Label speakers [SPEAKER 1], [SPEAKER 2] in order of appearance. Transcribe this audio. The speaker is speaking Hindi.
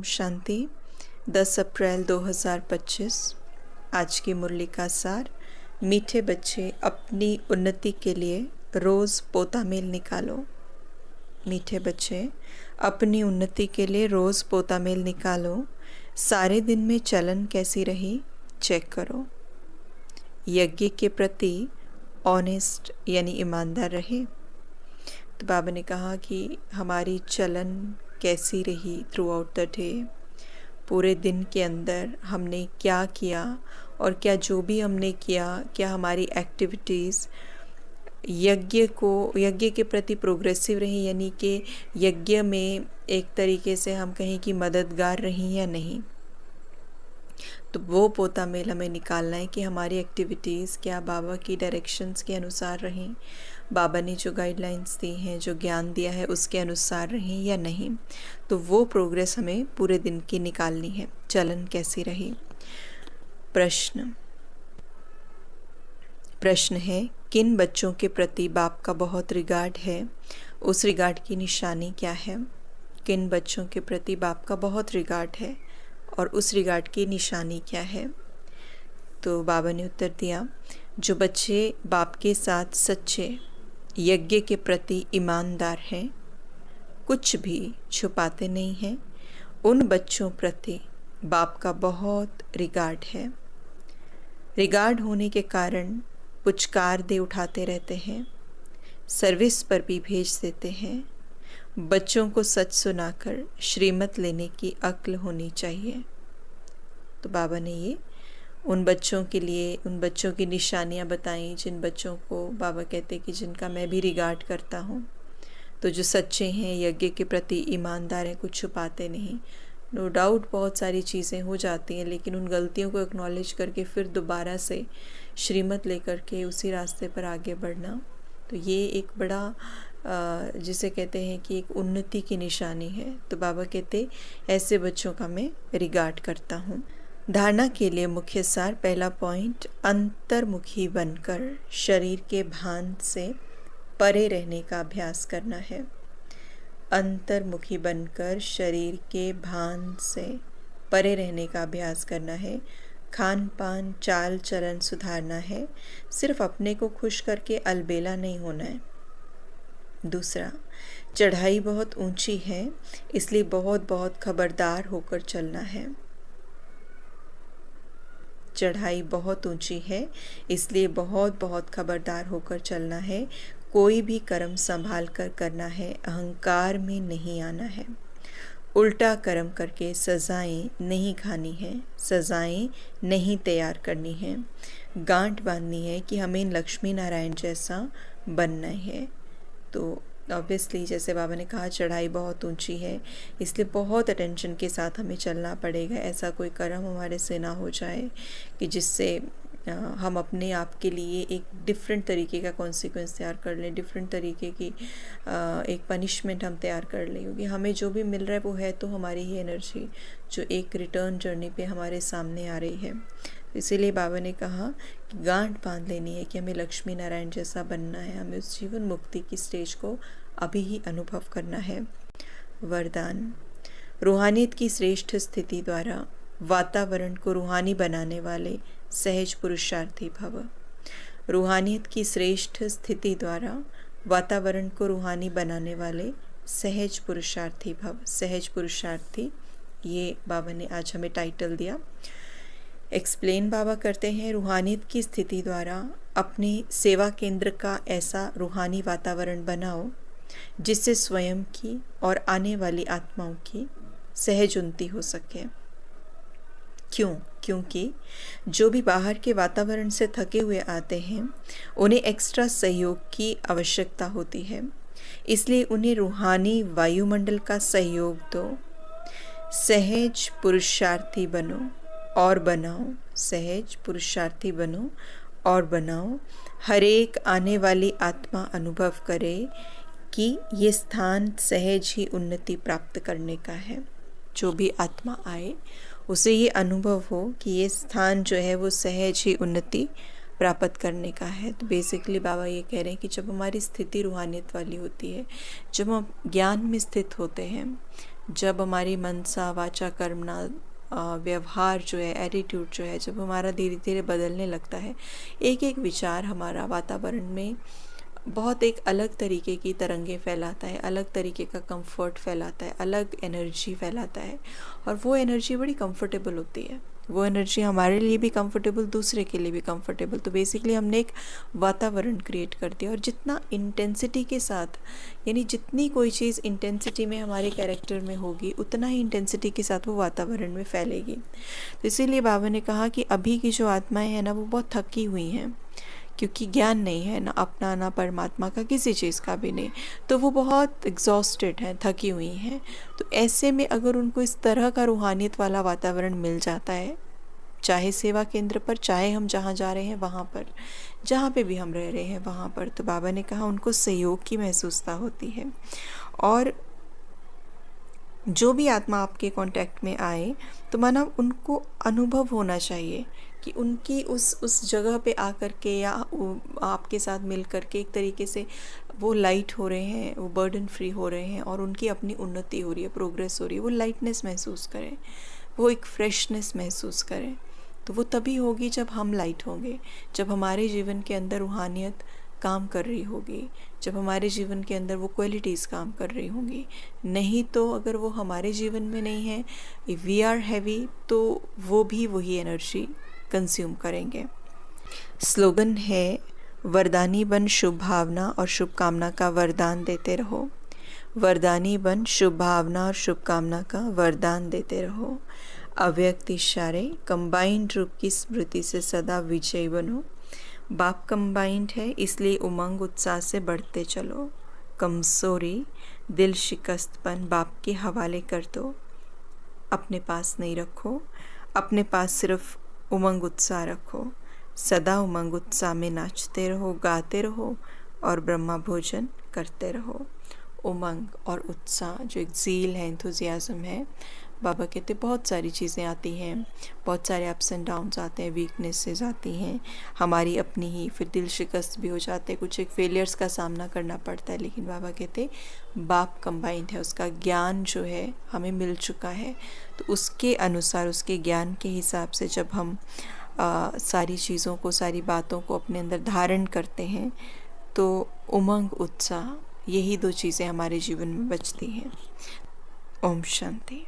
[SPEAKER 1] ओम शांति। 10 अप्रैल 2025। आज की मुरली का सार। मीठे बच्चे अपनी उन्नति के लिए रोज़ पोता मेल निकालो। मीठे बच्चे अपनी उन्नति के लिए रोज़ पोता मेल निकालो। सारे दिन में चलन कैसी रही चेक करो। यज्ञ के प्रति ऑनेस्ट यानी ईमानदार रहे। तो बाबा ने कहा कि हमारी चलन कैसी रही थ्रू आउट द डे, पूरे दिन के अंदर हमने क्या किया और क्या जो भी हमने किया, क्या हमारी एक्टिविटीज़ यज्ञ के प्रति प्रोग्रेसिव रही, यानी कि यज्ञ में एक तरीके से हम कहें कि मददगार रही या नहीं। तो वो पोता मेल हमें निकालना है कि हमारी एक्टिविटीज़ क्या बाबा की डायरेक्शंस के अनुसार रहें, बाबा ने जो गाइडलाइंस दी हैं, जो ज्ञान दिया है उसके अनुसार रहें या नहीं। तो वो प्रोग्रेस हमें पूरे दिन की निकालनी है। चलन कैसी रही। प्रश्न है, किन बच्चों के प्रति बाप का बहुत रिगार्ड है, उस रिगार्ड की निशानी क्या है। किन बच्चों के प्रति बाप का बहुत रिगार्ड है और उस रिगार्ड की निशानी क्या है। तो बाबा ने उत्तर दिया, जो बच्चे बाप के साथ सच्चे यज्ञ के प्रति ईमानदार हैं, कुछ भी छुपाते नहीं हैं, उन बच्चों प्रति बाप का बहुत रिगार्ड है। रिगार्ड होने के कारण पुचकार दे उठाते रहते हैं, सर्विस पर भी भेज देते हैं। बच्चों को सच सुनाकर श्रीमत लेने की अक्ल होनी चाहिए। तो बाबा ने ये उन बच्चों के लिए उन बच्चों की निशानियां बताई, जिन बच्चों को बाबा कहते कि जिनका मैं भी रिगार्ड करता हूँ। तो जो सच्चे हैं, यज्ञ के प्रति ईमानदार हैं, कुछ छुपाते नहीं। नो डाउट बहुत सारी चीज़ें हो जाती हैं, लेकिन उन गलतियों को एक्नॉलेज करके फिर दोबारा से श्रीमत लेकर के उसी रास्ते पर आगे बढ़ना, तो ये एक बड़ा जिसे कहते हैं कि एक उन्नति की निशानी है। तो बाबा कहते ऐसे बच्चों का मैं रिगार्ड करता हूँ। धारणा के लिए मुख्य सार। पहला पॉइंट, अंतर्मुखी बनकर शरीर के भान से परे रहने का अभ्यास करना है। अंतर्मुखी बनकर शरीर के भान से परे रहने का अभ्यास करना है। खान पान चाल चलन सुधारना है। सिर्फ अपने को खुश करके अलबेला नहीं होना है। दूसरा, चढ़ाई बहुत ऊंची है, इसलिए बहुत खबरदार होकर चलना है। चढ़ाई बहुत ऊंची है, इसलिए बहुत खबरदार होकर चलना है। कोई भी कर्म संभाल कर करना है, अहंकार में नहीं आना है। उल्टा कर्म करके सजाएं नहीं खानी है, सजाएं नहीं तैयार करनी है। गांठ बांधनी है कि हमें लक्ष्मी नारायण जैसा बनना है। तो ऑब्वियसली जैसे बाबा ने कहा, चढ़ाई बहुत ऊंची है, इसलिए बहुत अटेंशन के साथ हमें चलना पड़ेगा। ऐसा कोई कर्म हमारे से ना हो जाए कि जिससे हम अपने आप के लिए एक डिफरेंट तरीके का कॉन्सिक्वेंस तैयार कर लें, डिफरेंट तरीके की एक पनिशमेंट हम तैयार कर लें। क्योंकि हमें जो भी मिल रहा है वो है तो हमारी ही एनर्जी, जो एक रिटर्न जर्नी पे हमारे सामने आ रही है। इसीलिए बाबा ने कहा कि गांठ बांध लेनी है कि हमें लक्ष्मी नारायण जैसा बनना है, हमें उस जीवन मुक्ति की स्टेज को अभी ही अनुभव करना है। वरदान, रूहानियत की श्रेष्ठ स्थिति द्वारा वातावरण को रूहानी बनाने वाले सहज पुरुषार्थी भव। रूहानियत की श्रेष्ठ स्थिति द्वारा वातावरण को रूहानी बनाने वाले सहज पुरुषार्थी भव। सहज पुरुषार्थी, ये बाबा ने आज हमें टाइटल दिया। एक्सप्लेन बाबा करते हैं, रूहानियत की स्थिति द्वारा अपने सेवा केंद्र का ऐसा रूहानी वातावरण बनाओ जिससे स्वयं की और आने वाली आत्माओं की सहज उन्नति हो सके। क्योंकि जो भी बाहर के वातावरण से थके हुए आते हैं, उन्हें एक्स्ट्रा सहयोग की आवश्यकता होती है। इसलिए उन्हें रूहानी वायुमंडल का सहयोग दो। सहज पुरुषार्थी बनो और बनाओ। सहज पुरुषार्थी बनो और बनाओ। हर एक आने वाली आत्मा अनुभव करे कि ये स्थान सहज ही उन्नति प्राप्त करने का है। जो भी आत्मा आए उसे ये अनुभव हो कि ये स्थान जो है वो सहज ही उन्नति प्राप्त करने का है। तो बेसिकली बाबा ये कह रहे हैं कि जब हमारी स्थिति रूहानियत वाली होती है, जब हम ज्ञान में स्थित होते हैं, जब हमारी मनसा वाचा कर्मणा व्यवहार जो है, एटीट्यूड जो है, जब हमारा धीरे धीरे बदलने लगता है, एक एक विचार हमारा वातावरण में बहुत एक अलग तरीके की तरंगे फैलाता है, अलग तरीके का कंफर्ट फैलाता है, अलग एनर्जी फैलाता है। और वो एनर्जी बड़ी कंफर्टेबल होती है, वो एनर्जी हमारे लिए भी कंफर्टेबल, दूसरे के लिए भी कंफर्टेबल। तो बेसिकली हमने एक वातावरण क्रिएट कर दिया। और जितना इंटेंसिटी के साथ, यानी जितनी कोई चीज़ इंटेंसिटी में हमारे कैरेक्टर में होगी, उतना ही इंटेंसिटी के साथ वो वातावरण में फैलेगी। तो इसीलिए बाबा ने कहा कि अभी की जो आत्माएं हैं ना, वो बहुत थकी हुई हैं, क्योंकि ज्ञान नहीं है ना अपना, ना परमात्मा का, किसी चीज़ का भी नहीं। तो वो बहुत एग्जॉस्टेड हैं, थकी हुई हैं। तो ऐसे में अगर उनको इस तरह का रूहानियत वाला वातावरण मिल जाता है, चाहे सेवा केंद्र पर, चाहे हम जहाँ जा रहे हैं वहाँ पर, जहाँ पे भी हम रह रहे हैं वहाँ पर, तो बाबा ने कहा उनको सहयोग की महसूसता होती है। और जो भी आत्मा आपके कांटेक्ट में आए, तो माना उनको अनुभव होना चाहिए कि उनकी उस जगह पे आकर के या आपके साथ मिल कर के एक तरीके से वो लाइट हो रहे हैं, वो बर्डन फ्री हो रहे हैं, और उनकी अपनी उन्नति हो रही है, प्रोग्रेस हो रही है। वो लाइटनेस महसूस करें, वो एक फ्रेशनेस महसूस करें। तो वो तभी होगी जब हम लाइट होंगे, जब हमारे जीवन के अंदर रूहानियत काम कर रही होगी, जब हमारे जीवन के अंदर वो क्वालिटीज़ काम कर रही होंगी। नहीं तो अगर वो हमारे जीवन में नहीं है, वी आर हैवी, तो वो भी वही एनर्जी कंज्यूम करेंगे। स्लोगन है, वरदानी बन शुभ भावना और शुभ कामना का वरदान देते रहो। वरदानी बन शुभ भावना और शुभ कामना का वरदान देते रहो। अव्यक्त इशारे कंबाइंड रूप की स्मृति से सदा विजयी बनो। बाप कंबाइंड है, इसलिए उमंग उत्साह से बढ़ते चलो। कमजोरी, दिल शिकस्तपन बाप के हवाले कर दो। अपने पास नहीं रखो, अपने पास सिर्फ उमंग उत्साह रखो। सदा उमंग उत्साह में नाचते रहो, गाते रहो और ब्रह्मा भोजन करते रहो। उमंग और उत्साह जो एक ज़ील है, एंथुजियाज़म है, बाबा कहते बहुत सारी चीज़ें आती हैं, बहुत सारे अप्स एंड डाउन्स आते हैं, वीकनेसेस आती हैं हमारी अपनी ही, फिर दिल शिकस्त भी हो जाते हैं, कुछ एक फेलियर्स का सामना करना पड़ता है। लेकिन बाबा कहते बाप कंबाइंड है, उसका ज्ञान जो है हमें मिल चुका है। तो उसके अनुसार, उसके ज्ञान के हिसाब से जब हम सारी चीज़ों को, सारी बातों को अपने अंदर धारण करते हैं, तो उमंग, उत्साह, यही दो चीज़ें हमारे जीवन में बचती हैं। ओम शांति।